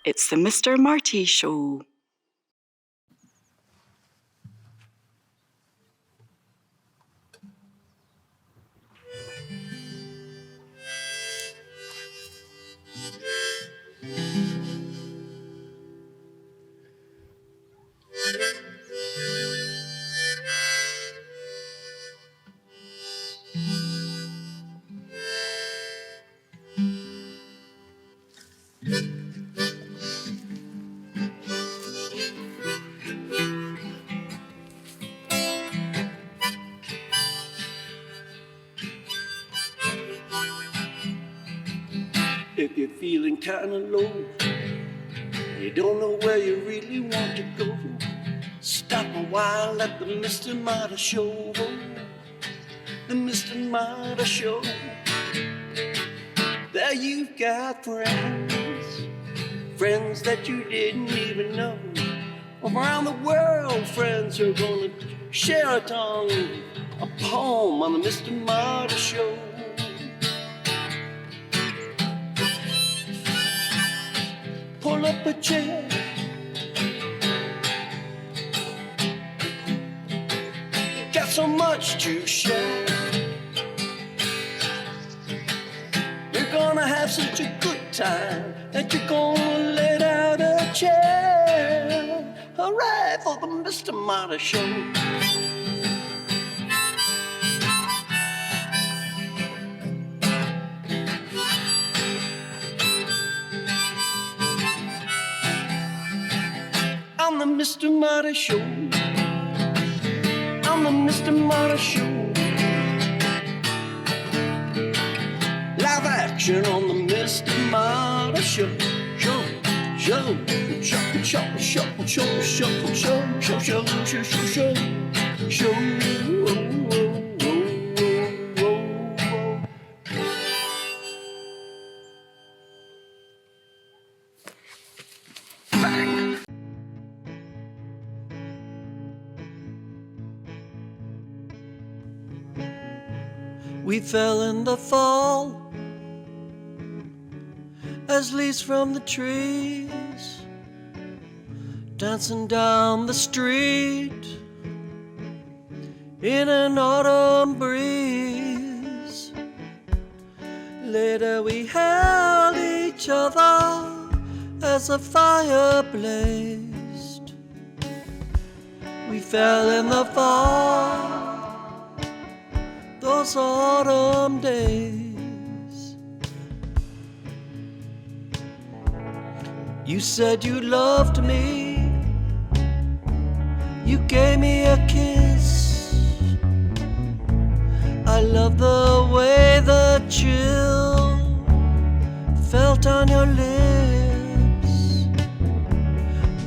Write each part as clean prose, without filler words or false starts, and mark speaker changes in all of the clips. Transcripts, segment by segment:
Speaker 1: It's the Mr. Marty Show.
Speaker 2: If you're feeling kinda low, you don't know where you really want to go, stop a while at the Mr. Marty Show. The Mr. Marty Show. There you've got friends that you didn't even know. Around the world, friends who are gonna share a tongue, a poem on the Mr. Marty Show. Pull up a chair, got so much to share. You're gonna have such a good time that you're gonna let out a chair. Hooray for the Mr. Marty Show. On the Mr. Marty Show. On the Mr. Marty Show. Live action on the Mr. Marty Show. Show, show, show, show, show, show, show, show, show, show, show, show, show.
Speaker 3: We fell in the fall as leaves from the trees, dancing down the street in an autumn breeze. Later we held each other as the fire blazed. We fell in the fall, those autumn days. You said you loved me, you gave me a kiss. I love the way the chill felt on your lips.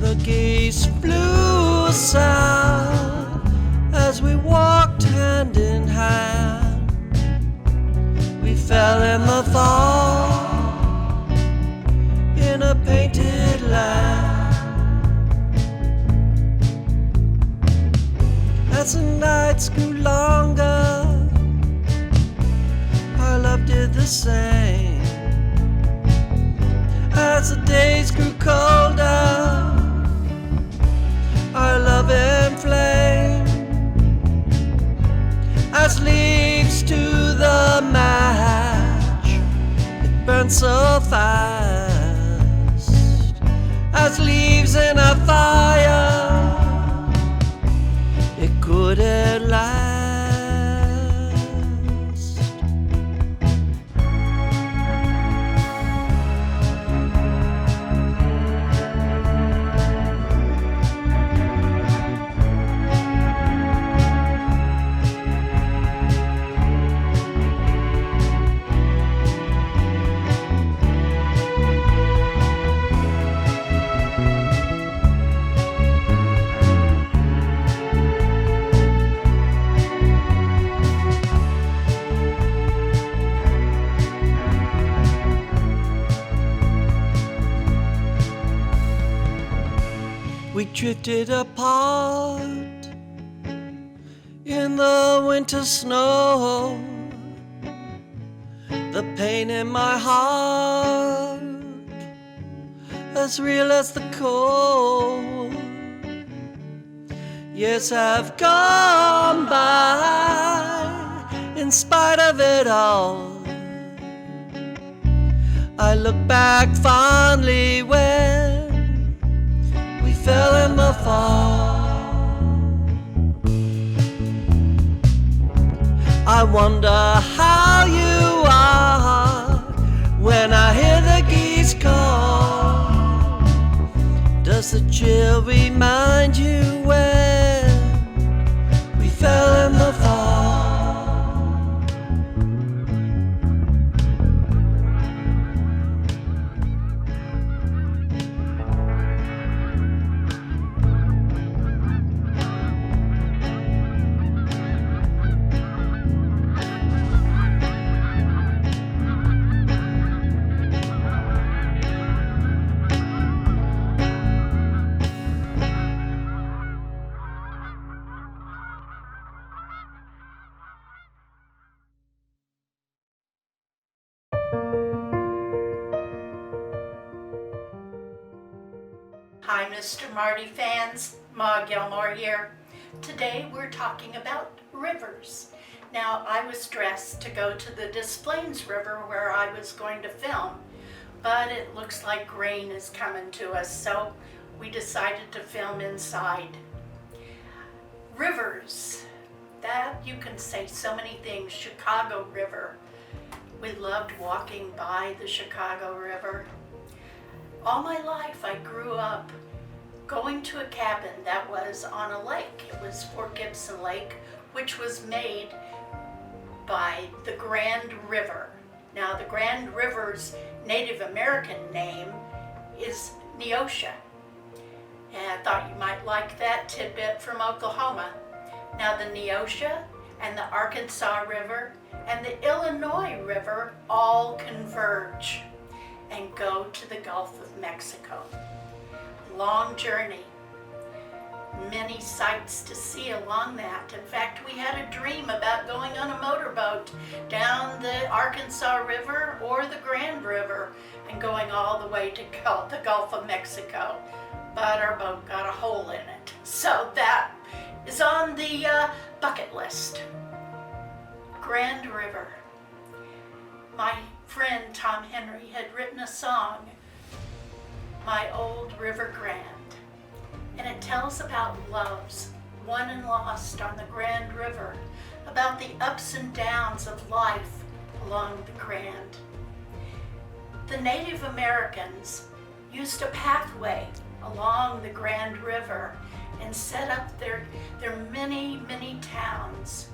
Speaker 3: The geese flew south as we walked hand in hand. We fell in the fall in a painted land. As the nights grew longer, our love did the same. As the days grew colder, our love inflamed. As leaves to the match, it burned so fast. As leaves in a fire, it couldn't last. We drifted apart in the winter snow. The pain in my heart, as real as the cold. Years have gone by in spite of it all. I look back fondly when we fell in the fall. I wonder how you are when I hear the geese call. Does the chill remind you when we fell in the fall?
Speaker 4: Hi, Mr. Marty fans. Ma Gilmore here. Today we're talking about rivers. Now, I was dressed to go to the Des Plaines River where I was going to film, but it looks like rain is coming to us, so we decided to film inside. Rivers, that you can say so many things. Chicago River. We loved walking by the Chicago River. All my life I grew up going to a cabin that was on a lake. It was Fort Gibson Lake, which was made by the Grand River. Now, the Grand River's Native American name is Neosha. And I thought you might like that tidbit from Oklahoma. Now, the Neosha and the Arkansas River and the Illinois River all converge and go to the Gulf of Mexico. Long journey, many sights to see along that. In fact, we had a dream about going on a motorboat down the Arkansas River or the Grand River and going all the way to the Gulf of Mexico. But our boat got a hole in it. So that is on the bucket list. Grand River. My friend Tom Henry had written a song, My Old River Grand, and it tells about loves won and lost on the Grand River, about the ups and downs of life along the Grand. The Native Americans used a pathway along the Grand River and set up their many, many towns.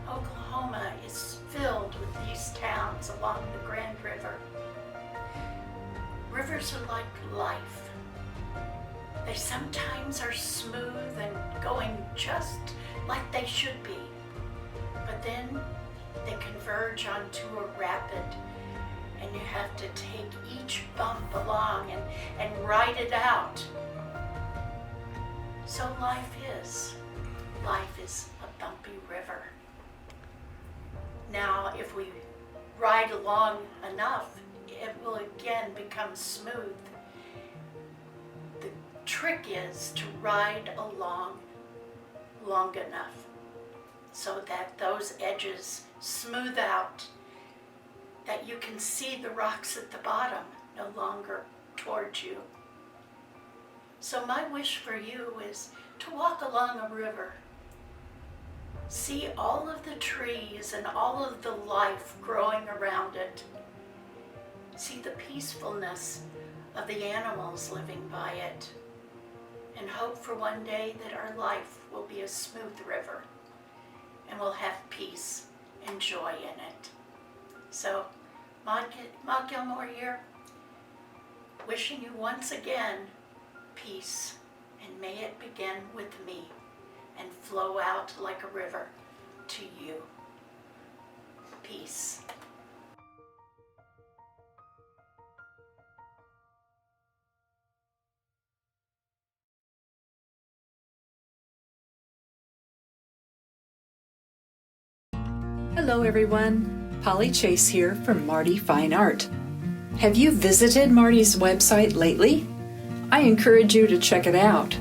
Speaker 4: Oklahoma is filled with these towns along the Grand River. Rivers are like life. They sometimes are smooth and going just like they should be, but then they converge onto a rapid, and you have to take each bump along and ride it out. So life is a bumpy river. Now, if we ride along enough, it will again become smooth. The trick is to ride along long enough so that those edges smooth out, that you can see the rocks at the bottom no longer towards you. So my wish for you is to walk along a river. See all of the trees and all of the life growing around it. See the peacefulness of the animals living by it. And hope for one day that our life will be a smooth river and we'll have peace and joy in it. So, Ma Gilmore here, wishing you once again peace, and may it begin with me and flow out like a river to you. Peace.
Speaker 5: Hello everyone, Polly Chase here from Marty Fine Art. Have you visited Marty's website lately? I encourage you to check it out.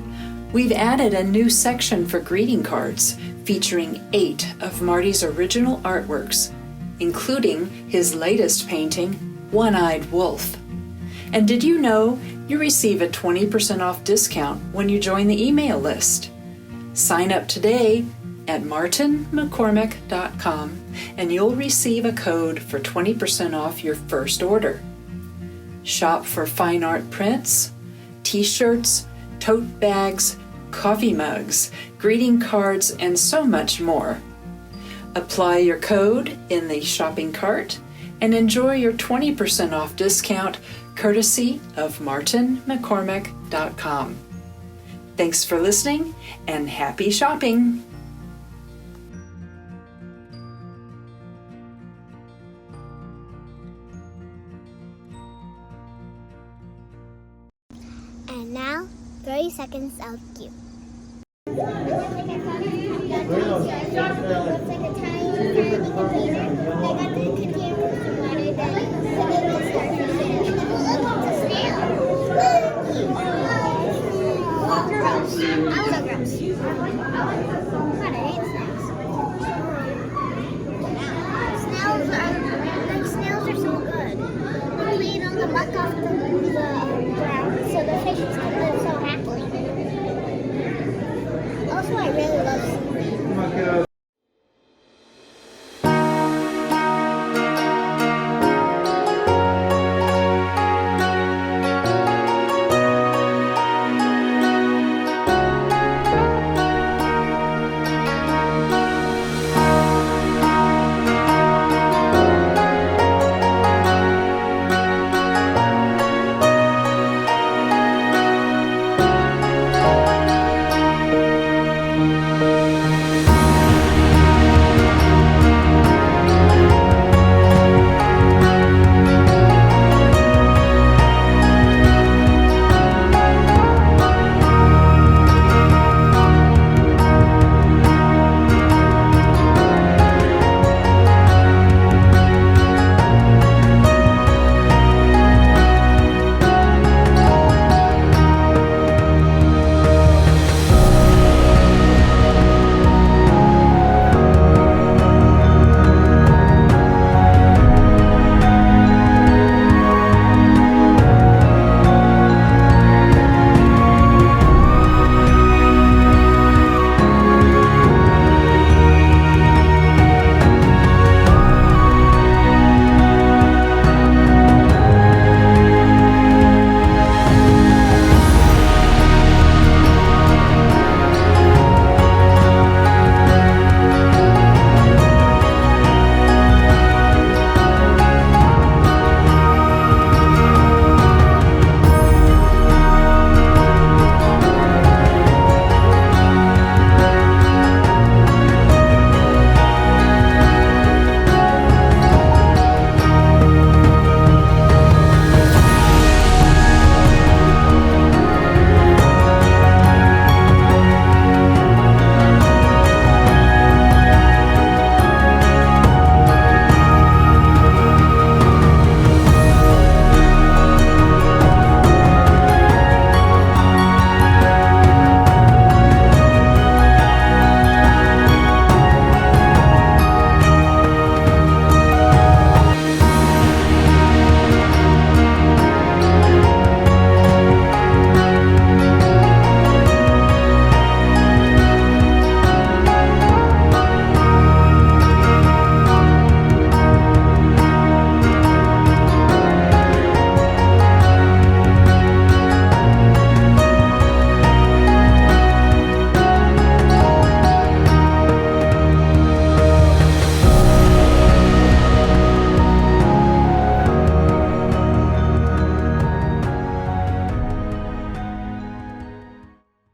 Speaker 5: We've added a new section for greeting cards featuring 8 of Marty's original artworks, including his latest painting, One-Eyed Wolf. And did you know you receive a 20% off discount when you join the email list? Sign up today at martinmccormack.com and you'll receive a code for 20% off your first order. Shop for fine art prints, t-shirts, tote bags, coffee mugs, greeting cards, and so much more. Apply your code in the shopping cart and enjoy your 20% off discount courtesy of martinmccormack.com. Thanks for listening and happy shopping!
Speaker 6: And now, 30 seconds of cue. Looks like a tiny container. I got the container with some water that the little starfish in it. Look, it's a snail. Gross. I was so gross. God, I hate snails. Snails are so good. They clean all the muck off the ground so the fishes can live so happily. Also, I really love seaweed. Oh my God.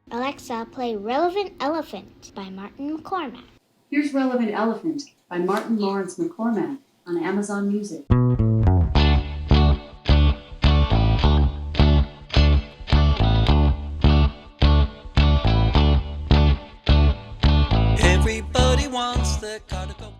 Speaker 6: Alexa, play Relevant Elephant by Martin McCormack.
Speaker 5: Here's Relevant Elephant by Martin Lawrence McCormack on Amazon Music.
Speaker 3: Everybody wants their car to go.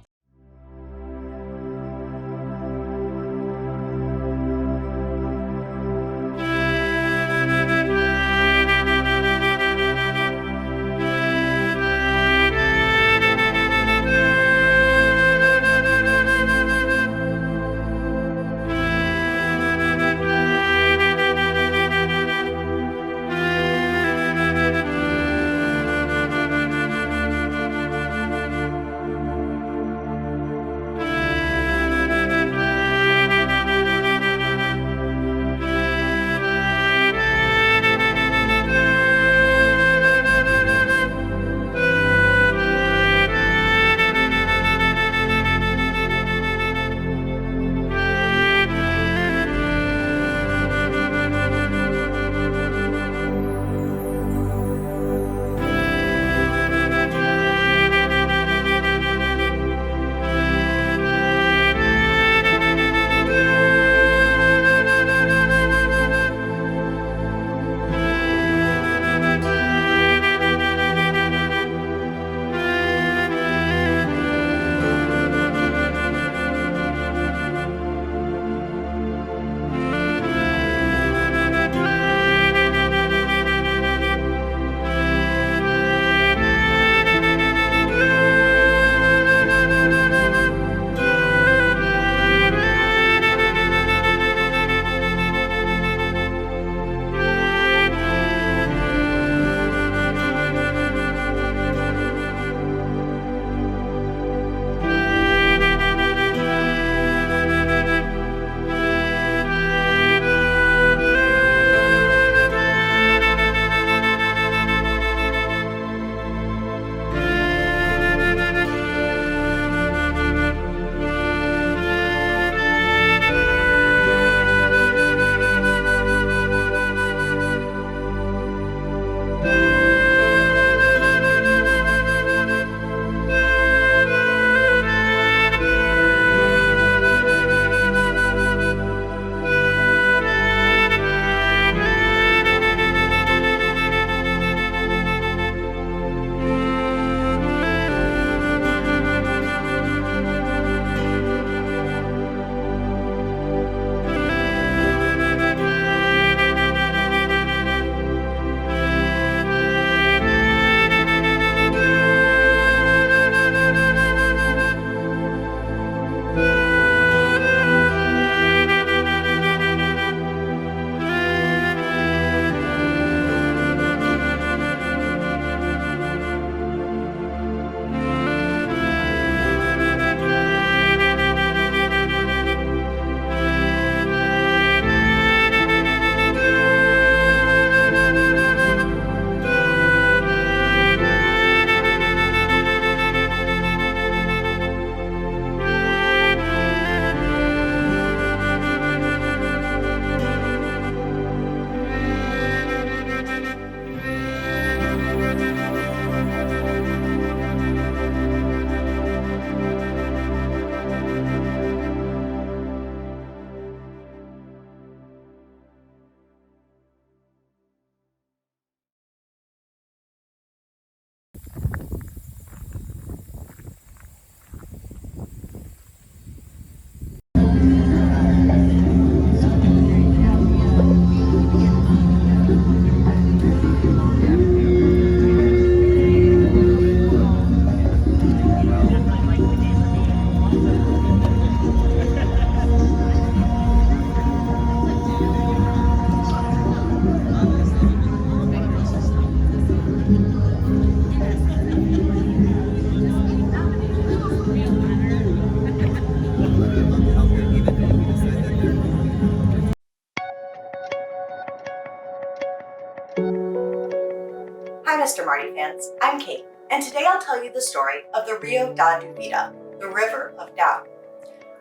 Speaker 7: Hi, Mr. Marty fans. I'm Kate, and today I'll tell you the story of the Rio Grande, the River of Doubt.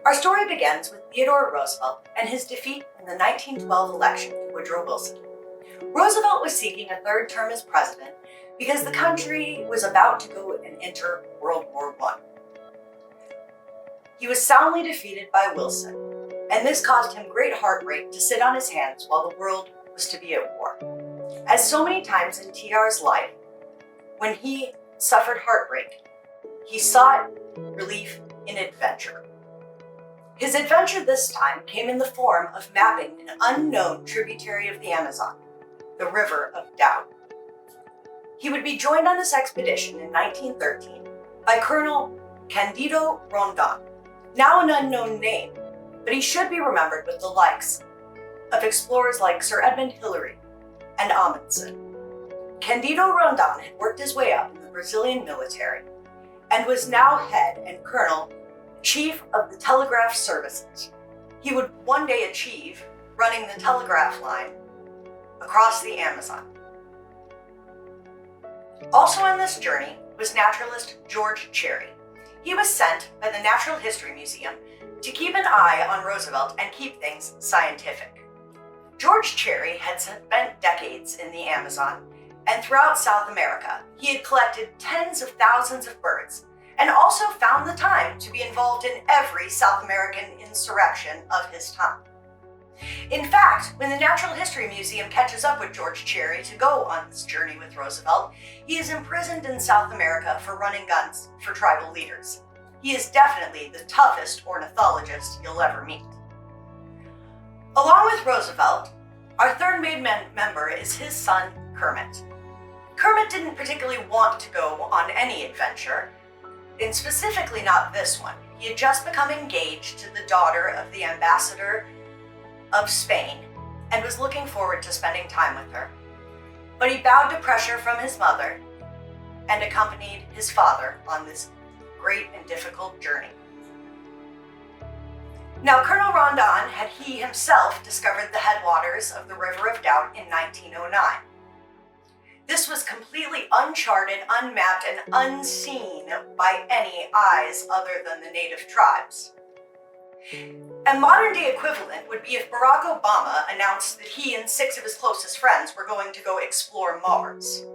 Speaker 7: Our story begins with Theodore Roosevelt and his defeat in the 1912 election to Woodrow Wilson. Roosevelt was seeking a third term as president because the country was about to go and enter World War I. He was soundly defeated by Wilson, and this caused him great heartbreak to sit on his hands while the world was to be at war. As so many times in TR's life, when he suffered heartbreak, he sought relief in adventure. His adventure this time came in the form of mapping an unknown tributary of the Amazon, the River of Doubt. He would be joined on this expedition in 1913 by Colonel Candido Rondon, now an unknown name, but he should be remembered with the likes of explorers like Sir Edmund Hillary and Amundsen. Candido Rondon had worked his way up in the Brazilian military and was now head and colonel, chief of the telegraph services. He would one day achieve running the telegraph line across the Amazon. Also on this journey was naturalist George Cherry. He was sent by the Natural History Museum to keep an eye on Roosevelt and keep things scientific. George Cherry had spent decades in the Amazon, and throughout South America, he had collected tens of thousands of birds, and also found the time to be involved in every South American insurrection of his time. In fact, when the Natural History Museum catches up with George Cherry to go on this journey with Roosevelt, he is imprisoned in South America for running guns for tribal leaders. He is definitely the toughest ornithologist you'll ever meet. Along with Roosevelt, our third main member is his son, Kermit. Kermit didn't particularly want to go on any adventure, and specifically not this one. He had just become engaged to the daughter of the ambassador of Spain and was looking forward to spending time with her. But he bowed to pressure from his mother and accompanied his father on this great and difficult journey. Now, Colonel Rondon had he himself discovered the headwaters of the River of Doubt in 1909. This was completely uncharted, unmapped, and unseen by any eyes other than the native tribes. A modern-day equivalent would be if Barack Obama announced that he and 6 of his closest friends were going to go explore Mars.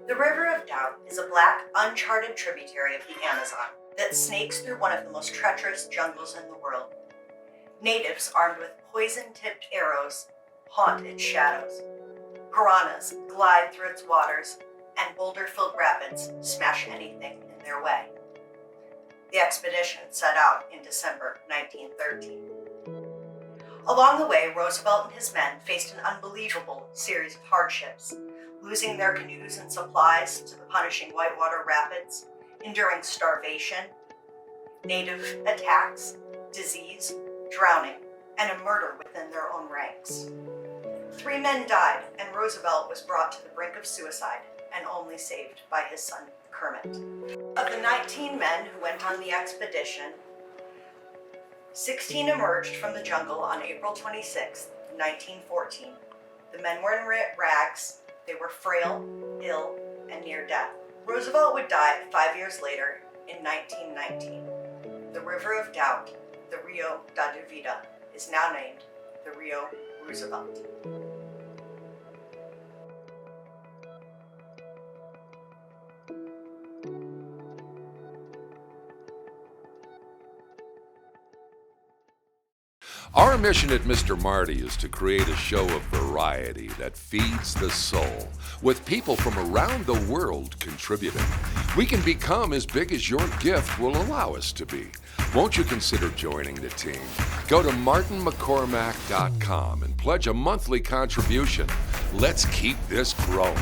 Speaker 7: The River of Doubt is a black, uncharted tributary of the Amazon that snakes through one of the most treacherous jungles in the world. Natives armed with poison-tipped arrows haunt its shadows. Piranhas glide through its waters, and boulder-filled rapids smash anything in their way. The expedition set out in December 1913. Along the way, Roosevelt and his men faced an unbelievable series of hardships, losing their canoes and supplies to the punishing whitewater rapids, enduring starvation, native attacks, disease, drowning, and a murder within their own ranks. 3 men died, and Roosevelt was brought to the brink of suicide and only saved by his son, Kermit. Of the 19 men who went on the expedition, 16 emerged from the jungle on April 26, 1914. The men were in rags, they were frail, ill, and near death. Roosevelt would die 5 years later in 1919. The River of Doubt, the Rio Grande, is now named the Rio Roosevelt.
Speaker 8: Our mission at Mr. Marty is to create a show of variety that feeds the soul, with people from around the world contributing. We can become as big as your gift will allow us to be. Won't you consider joining the team? Go to martinmccormack.com and pledge a monthly contribution. Let's keep this growing.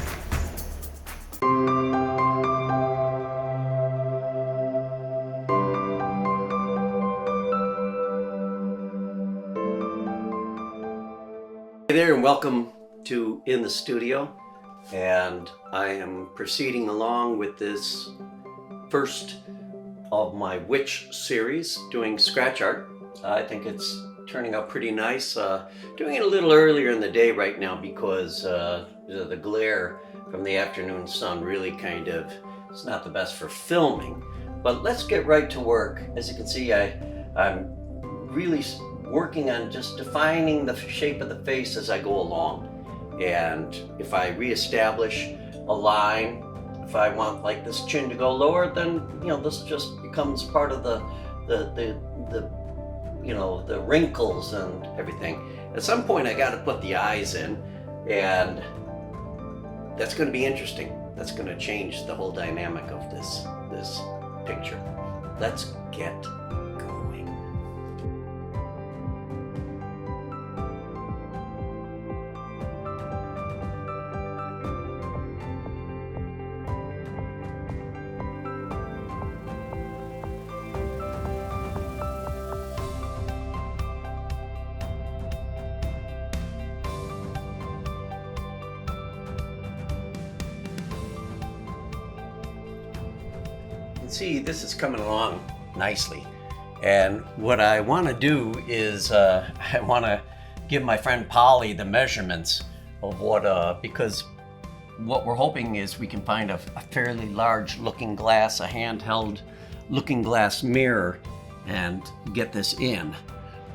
Speaker 9: Hey there, and welcome to In the Studio. And I am proceeding along with this first of my Witch series, doing scratch art. I think it's turning out pretty nice. Doing it a little earlier in the day right now because the glare from the afternoon sun really kind of, it's not the best for filming. But let's get right to work. As you can see, I'm really working on just defining the shape of the face as I go along. And if I reestablish a line, if I want like this chin to go lower, then this just becomes part of the wrinkles and everything. At some point I got to put the eyes in, and that's going to be interesting. That's going to change the whole dynamic of this picture. Let's get going. See, this is coming along nicely, and what I want to do is I want to give my friend Polly the measurements of because what we're hoping is we can find a fairly large looking glass, a handheld looking glass mirror, and get this in.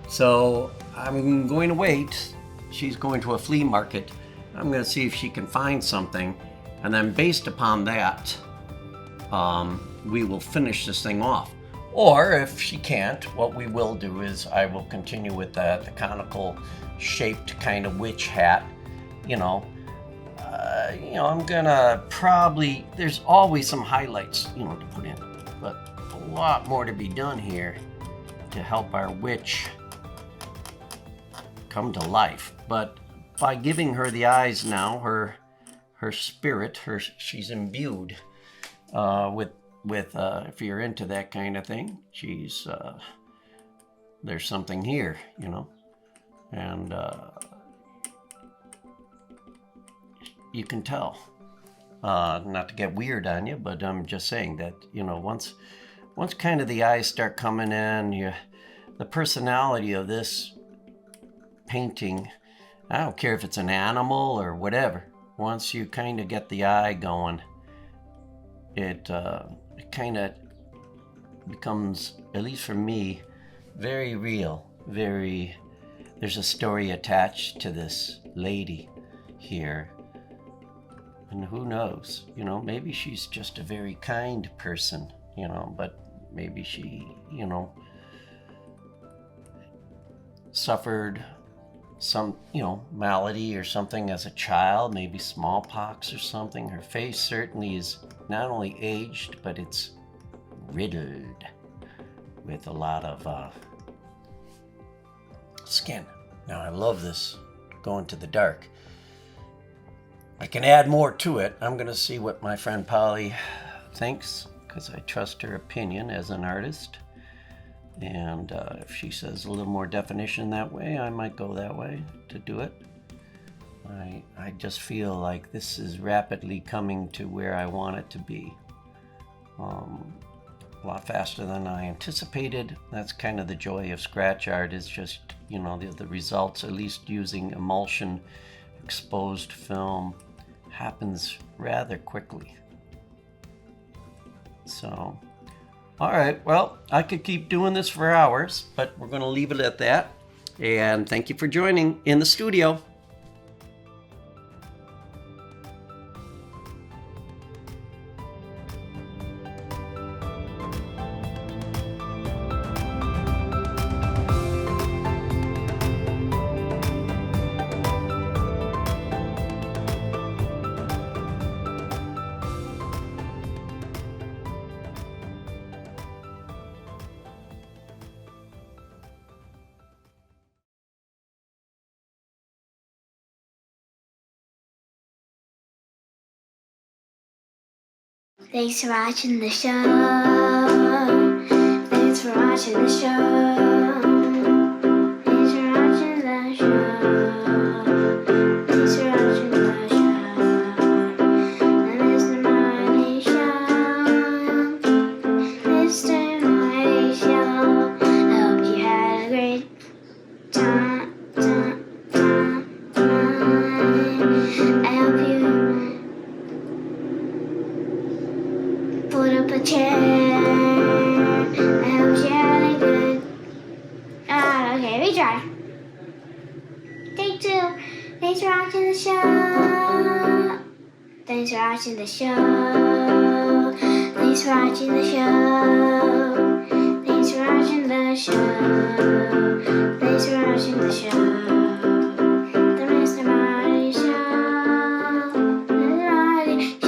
Speaker 9: So I'm going to wait. She's going to a flea market. I'm going to see if she can find something, and then based upon that, we will finish this thing off. Or if she can't, what we will do is I will continue with the conical shaped kind of witch hat. I'm gonna probably, there's always some highlights, to put in, but a lot more to be done here to help our witch come to life. But by giving her the eyes now, her spirit, she's imbued with if you're into that kind of thing, she's there's something here, and you can tell. Not to get weird on you, but I'm just saying that once kind of the eyes start coming in, the personality of this painting, I don't care if it's an animal or whatever. Once you kind of get the eye going, it kind of becomes, at least for me, very real. There's a story attached to this lady here, and who knows, maybe she's just a very kind person, but maybe she, suffered some, malady or something as a child, maybe smallpox or something. Her face certainly is not only aged, but it's riddled with a lot of skin. Now I love this, going to the dark. I can add more to it. I'm gonna see what my friend Polly thinks, because I trust her opinion as an artist. And if she says a little more definition that way, I might go that way to do it. I just feel like this is rapidly coming to where I want it to be. A lot faster than I anticipated. That's kind of the joy of scratch art, is just, the results, at least using emulsion exposed film, happens rather quickly. So, all right, well, I could keep doing this for hours, but we're going to leave it at that. And thank you for joining in the studio.
Speaker 6: Thanks for watching the show. Thanks for watching the show. Thanks for watching the show. Thanks for watching the show. The Mr. Marty Show. Mr. Marty Show. I hope you had a great time. I hope you pulled up a chair. I hope you had a good. Okay, retry. Take two. Thanks for watching the show. Thanks for watching the show. Thanks for watching the show. Thanks for watching the show. Thanks for watching the show. The Mr. Marty Show. The Marty Show.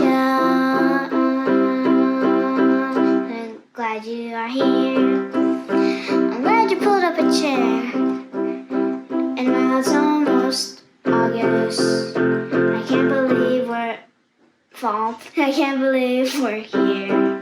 Speaker 6: I'm glad you are here. I'm glad you pulled up a chair. And while it's almost August, I can't believe we're fall. I can't believe we're here.